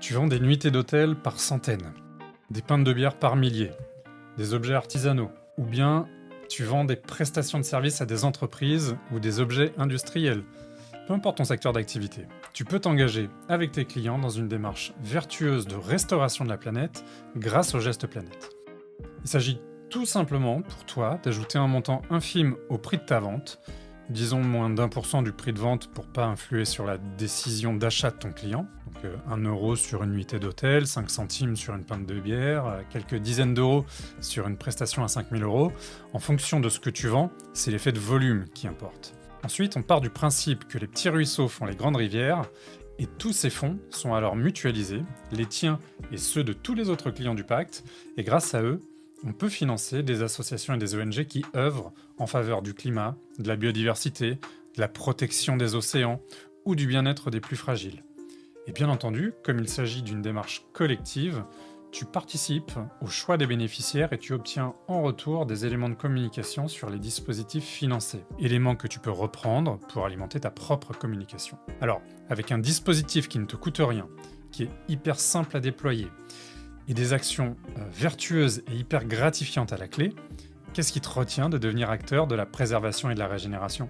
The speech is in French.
Tu vends des nuitées d'hôtel par centaines, des pintes de bière par milliers, des objets artisanaux, ou bien tu vends des prestations de services à des entreprises ou des objets industriels. Peu importe ton secteur d'activité, tu peux t'engager avec tes clients dans une démarche vertueuse de restauration de la planète grâce au geste planète. Il s'agit tout simplement pour toi d'ajouter un montant infime au prix de ta vente, disons moins d'1% du prix de vente pour pas influer sur la décision d'achat de ton client. Donc 1 euro sur une nuitée d'hôtel, 5 centimes sur une pinte de bière, quelques dizaines d'euros sur une prestation à 5000 euros. En fonction de ce que tu vends, c'est l'effet de volume qui importe. Ensuite, on part du principe que les petits ruisseaux font les grandes rivières, et tous ces fonds sont alors mutualisés, les tiens et ceux de tous les autres clients du pacte, et grâce à eux, on peut financer des associations et des ONG qui œuvrent en faveur du climat, de la biodiversité, de la protection des océans ou du bien-être des plus fragiles. Et bien entendu, comme il s'agit d'une démarche collective, tu participes au choix des bénéficiaires et tu obtiens en retour des éléments de communication sur les dispositifs financés, éléments que tu peux reprendre pour alimenter ta propre communication. Alors, avec un dispositif qui ne te coûte rien, qui est hyper simple à déployer, et des actions vertueuses et hyper gratifiantes à la clé, qu'est-ce qui te retient de devenir acteur de la préservation et de la régénération ?